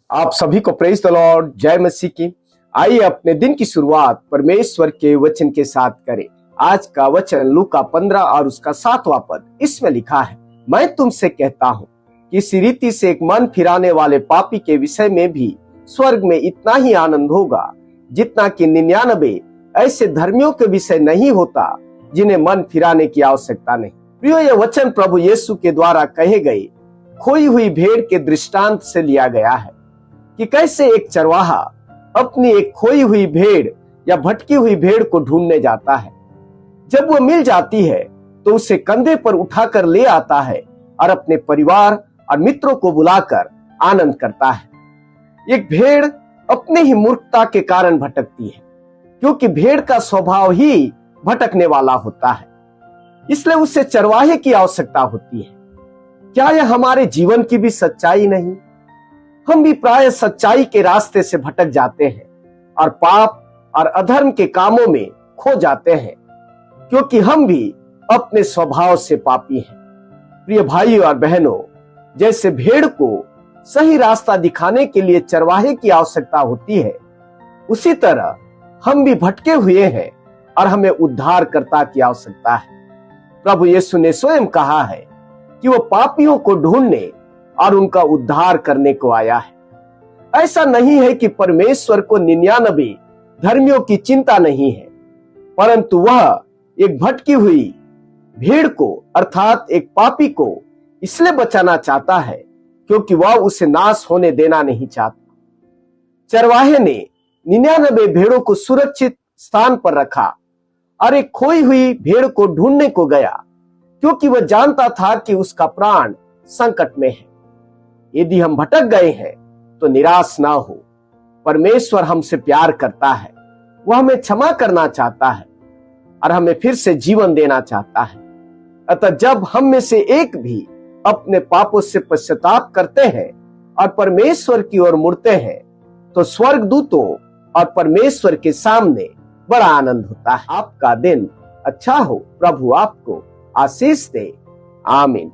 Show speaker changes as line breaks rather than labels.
आप सभी को प्रेज द लॉर्ड, जय मसीह की। आइए अपने दिन की शुरुआत परमेश्वर के वचन के साथ करें। आज का वचन लूका 15 और उसका 7वां पद। इसमें लिखा है, मैं तुमसे कहता हूँ कि इस रीति से एक मन फिराने वाले पापी के विषय में भी स्वर्ग में इतना ही आनंद होगा जितना कि 99 ऐसे धर्मियों के विषय नहीं होता जिन्हें मन फिराने की आवश्यकता नहीं। प्रियो, यह वचन प्रभु यीशु के द्वारा कहे गए खोई हुई भेड़ के दृष्टांत से लिया गया है कि कैसे एक चरवाहा अपनी एक खोई हुई भेड़ या भटकी हुई भेड़ को ढूंढने जाता है। जब वो मिल जाती है तो उसे कंधे पर उठाकर ले आता है और अपने परिवार और मित्रों को बुलाकर आनंद करता है। एक भेड़ अपने ही मूर्खता के कारण भटकती है, क्योंकि भेड़ का स्वभाव ही भटकने वाला होता है, इसलिए उसे चरवाहे की आवश्यकता होती है। क्या यह हमारे जीवन की भी सच्चाई नहीं? हम भी प्राय सच्चाई के रास्ते से भटक जाते हैं और पाप और अधर्म के कामों में खो जाते हैं, क्योंकि हम भी अपने स्वभाव से पापी हैं। प्रिय भाइयों और बहनों, जैसे भेड़ को सही रास्ता दिखाने के लिए चरवाहे की आवश्यकता होती है, उसी तरह हम भी भटके हुए हैं और हमें उद्धारकर्ता की आवश्यकता है। प्रभु यीशु ने स्वयं कहा है कि वो पापियों को ढूंढने और उनका उद्धार करने को आया है। ऐसा नहीं है कि परमेश्वर को 99 धर्मियों की चिंता नहीं है, परंतु वह एक भटकी हुई भेड़ को अर्थात एक पापी को इसलिए बचाना चाहता है क्योंकि वह उसे नाश होने देना नहीं चाहता। चरवाहे ने 99 भेड़ों को सुरक्षित स्थान पर रखा और एक खोई हुई भेड़ को ढूंढने को गया, क्योंकि वह जानता था कि उसका प्राण संकट में है। यदि हम भटक गए हैं तो निराश ना हो। परमेश्वर हमसे प्यार करता है, वह हमें क्षमा करना चाहता है और हमें फिर से जीवन देना चाहता है। अतः जब हम में से एक भी अपने पापों से पश्चाताप करते हैं और परमेश्वर की ओर मुड़ते हैं तो स्वर्गदूतों और परमेश्वर के सामने बड़ा आनंद होता है। आपका दिन अच्छा हो। प्रभु आपको आशीष दे। आमीन।